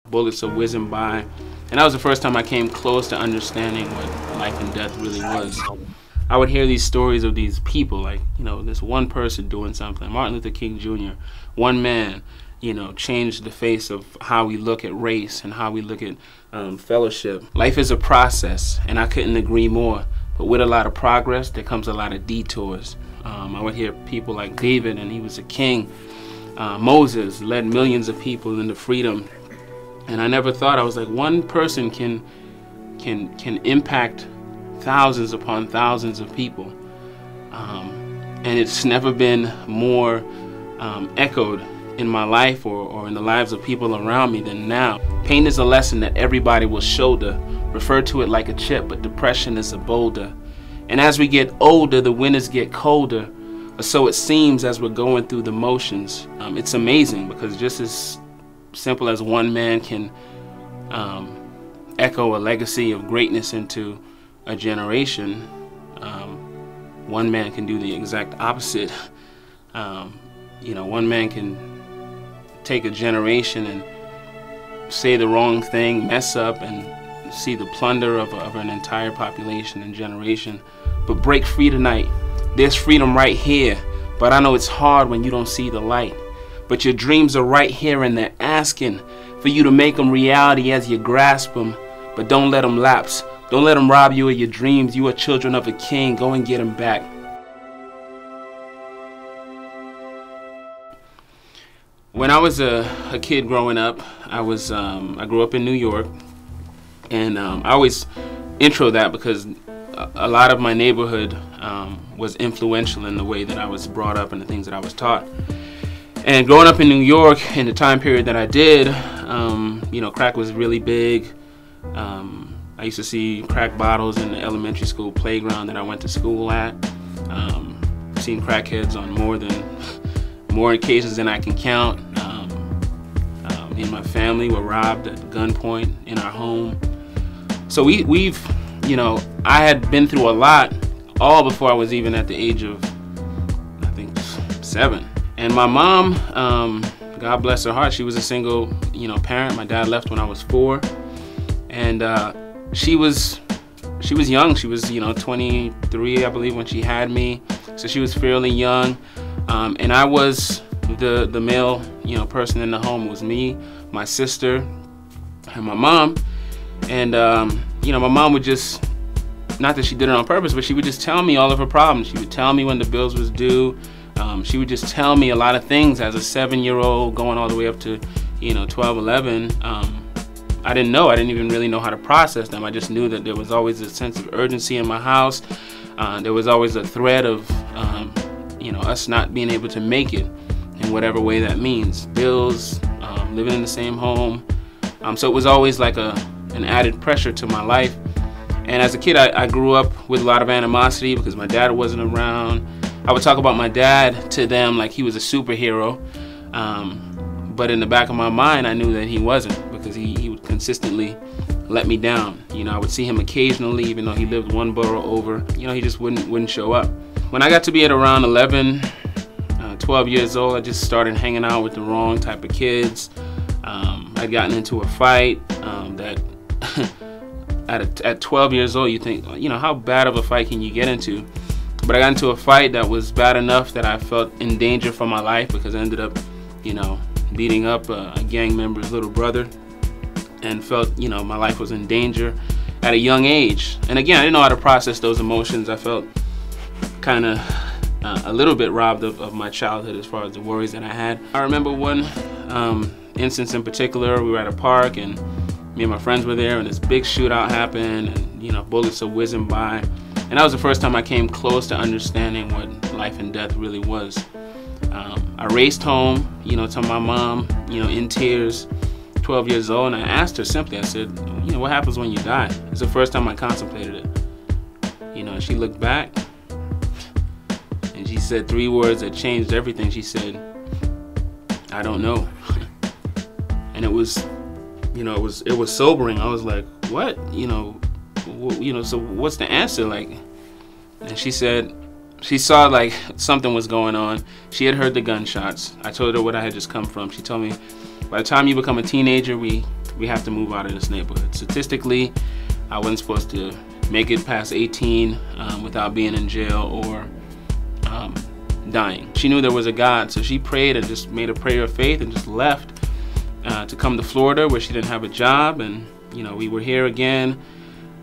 bullets are whizzing by. And that was the first time I came close to understanding what life and death really was. I would hear these stories of these people, like, you know, this one person doing something. Martin Luther King Jr., one man, you know, changed the face of how we look at race and how we look at fellowship. Life is a process, and I couldn't agree more. But with a lot of progress, there comes a lot of detours. I would hear people like David, and he was a king. Moses led millions of people into freedom. And I never thought, I was like, one person can impact thousands upon thousands of people. And it's never been more echoed in my life or in the lives of people around me than now. Pain is a lesson that everybody will shoulder. Refer to it like a chip, but depression is a boulder. And as we get older, the winters get colder, or so it seems as we're going through the motions. It's amazing because just as simple as one man can echo a legacy of greatness into a generation, one man can do the exact opposite. You know, one man can take a generation and say the wrong thing, mess up, and see the plunder of an entire population and generation. But break free tonight. There's freedom right here, but I know it's hard when you don't see the light. But your dreams are right here, and they're asking for you to make them reality as you grasp them. But don't let them lapse. Don't let them rob you of your dreams. You are children of a king. Go and get them back. When I was a kid growing up, I grew up in New York, and I always intro that because a lot of my neighborhood was influential in the way that I was brought up and the things that I was taught. And growing up in New York in the time period that I did, you know, crack was really big. I used to see crack bottles in the elementary school playground that I went to school at. Seen crackheads on more occasions than I can count. Me and my family were robbed at gunpoint in our home. So we've, you know, I had been through a lot all before I was even at the age of, I think, 7. And my mom, God bless her heart, she was a single, you know, parent. My dad left when I was 4, and she was young. She was, you know, 23, I believe, when she had me. So she was fairly young, and I was the male, you know, person in the home. It was me, my sister, and my mom. And you know, my mom would just, not that she did it on purpose, but she would just tell me all of her problems. She would tell me when the bills was due. She would just tell me a lot of things as a 7-year-old going all the way up to, you know, 12, 11. I didn't know. I didn't even really know how to process them. I just knew that there was always a sense of urgency in my house. There was always a threat of, you know, us not being able to make it in whatever way that means. Bills, living in the same home. So it was always like an added pressure to my life. And as a kid, I grew up with a lot of animosity because my dad wasn't around. I would talk about my dad to them like he was a superhero. But in the back of my mind, I knew that he wasn't, because he would consistently let me down. You know, I would see him occasionally, even though he lived one borough over. You know, he just wouldn't show up. When I got to be at around 11, 12 years old, I just started hanging out with the wrong type of kids. I'd gotten into a fight that at 12 years old, you think, you know, how bad of a fight can you get into? But I got into a fight that was bad enough that I felt in danger for my life, because I ended up, you know, beating up a gang member's little brother, and felt, you know, my life was in danger at a young age. And again, I didn't know how to process those emotions. I felt kind of a little bit robbed of my childhood as far as the worries that I had. I remember one instance in particular. We were at a park, and me and my friends were there, and this big shootout happened, and, you know, bullets are whizzing by. And that was the first time I came close to understanding what life and death really was. I raced home, you know, to my mom, you know, in tears, 12 years old, and I asked her simply, I said, you know, what happens when you die? It's the first time I contemplated it. You know, and she looked back, and she said 3 words that changed everything. She said, I don't know. And it was, you know, it was sobering. I was like, what? You know, so what's the answer? Like, and she said, she saw like something was going on. She had heard the gunshots. I told her what I had just come from. She told me, by the time you become a teenager, we we have to move out of this neighborhood. Statistically, I wasn't supposed to make it past 18 without being in jail or dying. She knew there was a God, so she prayed and just made a prayer of faith and just left to come to Florida, where she didn't have a job. And we were here again.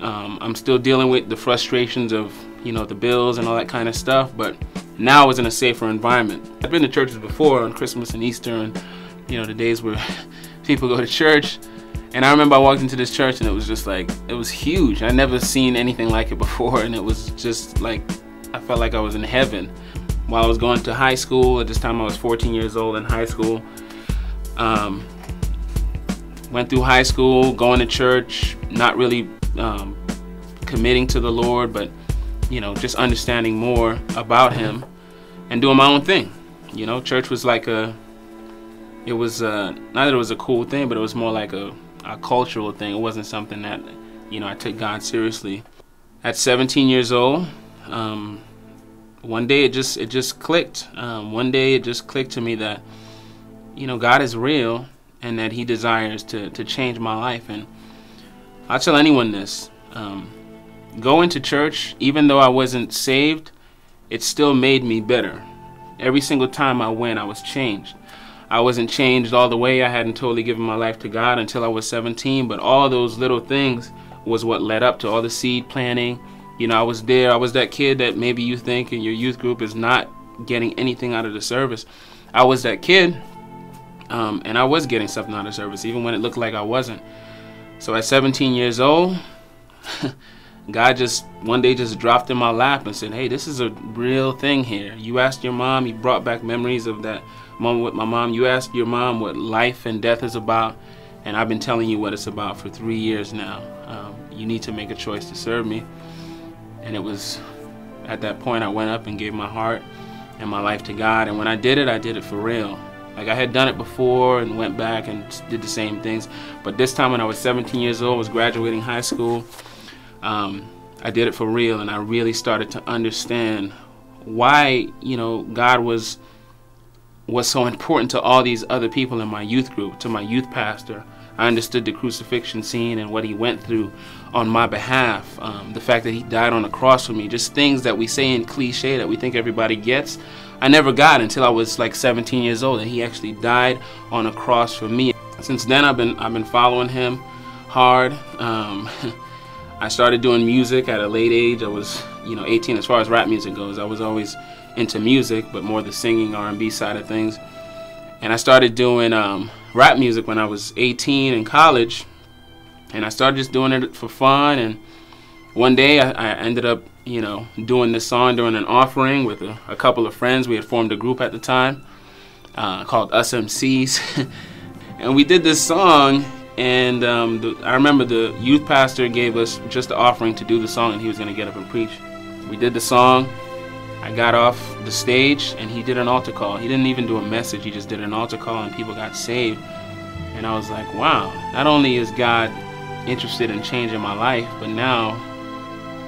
I'm still dealing with the frustrations of the bills and all that kind of stuff, but now I was in a safer environment. I've been to churches before on Christmas and Easter and the days where people go to church. And I remember I walked into this church and it was just like, it was huge. I'd never seen anything like it before, and it was just like, I felt like I was in heaven. While I was going to high school, at this time I was 14 years old in high school. Went through high school, going to church, not really committing to the Lord, but just understanding more about Him and doing my own thing. Church was like not that it was a cool thing, but it was more like a cultural thing. It wasn't something that I took God seriously. At 17 years old, one day it just clicked. One day it just clicked to me that God is real and that He desires to change my life. And I'll tell anyone this: going to church, even though I wasn't saved, it still made me better. Every single time I went, I was changed. I wasn't changed all the way. I hadn't totally given my life to God until I was 17, but all those little things was what led up to all the seed planting. I was there. I was that kid that maybe you think in your youth group is not getting anything out of the service. I was that kid, and I was getting something out of service, even when it looked like I wasn't. So at 17 years old, God just one day just dropped in my lap and said, hey, this is a real thing here. You asked your mom, you brought back memories of that moment with my mom. You asked your mom what life and death is about, and I've been telling you what it's about for 3 years now. You need to make a choice to serve me. And it was at that point I went up and gave my heart and my life to God. And when I did it for real. Like, I had done it before and went back and did the same things, but this time when I was 17 years old, was graduating high school, I did it for real, and I really started to understand why God was so important to all these other people in my youth group, to my youth pastor. I understood the crucifixion scene and what He went through on my behalf, the fact that He died on the cross for me, just things that we say in cliche that we think everybody gets. I never got until I was like 17 years old, and He actually died on a cross for me. Since then, I've been following Him hard. I started doing music at a late age. I was 18 as far as rap music goes. I was always into music, but more the singing R&B side of things. And I started doing rap music when I was 18 in college, and I started just doing it for fun. And one day I ended up doing this song during an offering with a couple of friends. We had formed a group at the time called Us MCs. And we did this song, and I remember the youth pastor gave us just the offering to do the song, and he was going to get up and preach. We did the song. I got off the stage, and he did an altar call. He didn't even do a message. He just did an altar call, and people got saved. And I was like, wow, not only is God interested in changing my life, but now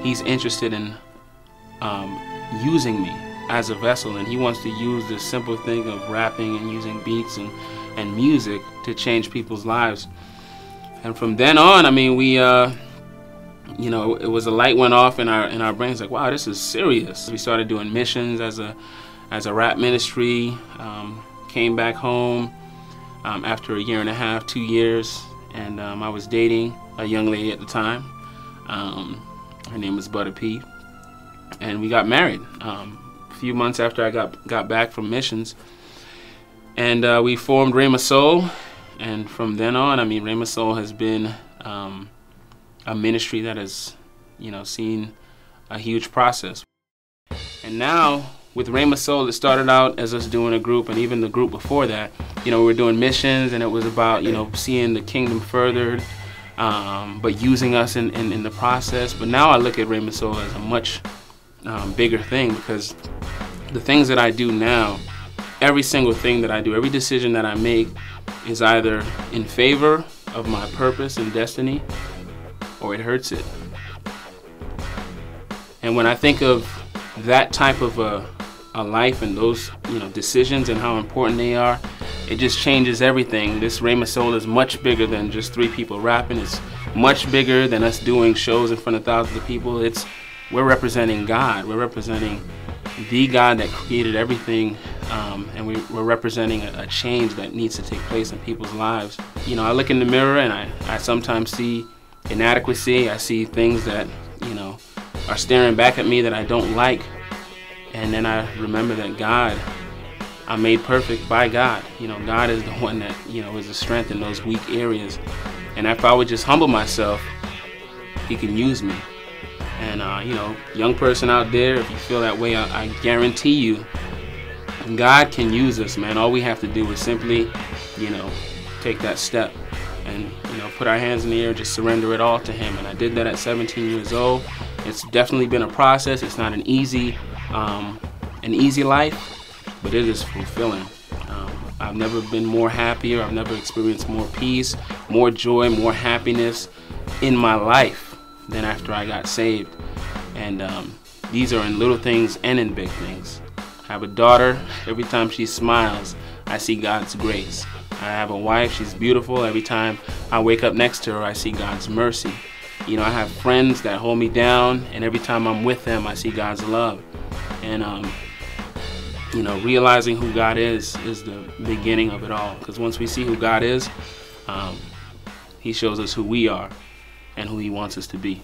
He's interested in using me as a vessel, and He wants to use this simple thing of rapping and using beats and music to change people's lives. And from then on, I mean, we it was a light went off in our brains, like, wow, this is serious. We started doing missions as a rap ministry. Came back home after a year and a half, 2 years, and I was dating a young lady at the time. Her name was Butter P, and we got married a few months after I got back from missions. And we formed Rhema Soul, and from then on, I mean, Rhema Soul has been a ministry that has, seen a huge process. And now, with Rhema Soul, it started out as us doing a group, and even the group before that, we were doing missions, and it was about, seeing the kingdom furthered, but using us in the process. But now I look at Rhema Soul as a much bigger thing, because the things that I do now, every single thing that I do, every decision that I make is either in favor of my purpose and destiny, or it hurts it. And when I think of that type of a life and those decisions and how important they are, it just changes everything. This Rhema Soul is much bigger than just 3 people rapping. It's much bigger than us doing shows in front of thousands of people. We're representing God. We're representing the God that created everything, and we're representing a change that needs to take place in people's lives. You know, I look in the mirror and I sometimes see inadequacy. I see things that, you know, are staring back at me that I don't like. And then I remember that God, I'm made perfect by God. You know, God is the one that, you know, is the strength in those weak areas. And if I would just humble myself, He can use me. And, you know, young person out there, if you feel that way, I guarantee you, God can use us, man. All we have to do is simply, you know, take that step and, you know, put our hands in the air, just surrender it all to Him. And I did that at 17 years old. It's definitely been a process. It's not an easy life, but it is fulfilling. I've never been more happier. I've never experienced more peace, more joy, more happiness in my life than after I got saved. And these are in little things and in big things. I have a daughter. Every time she smiles, I see God's grace. I have a wife. She's beautiful. Every time I wake up next to her, I see God's mercy. You know, I have friends that hold me down, and every time I'm with them, I see God's love. And you know, realizing who God is the beginning of it all. Because once we see who God is, He shows us who we are and who He wants us to be.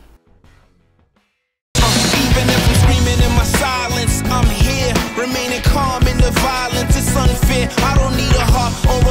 Even if I'm screaming in my silence, I'm here, remaining calm in the violence. It's unfair. I don't need a heart or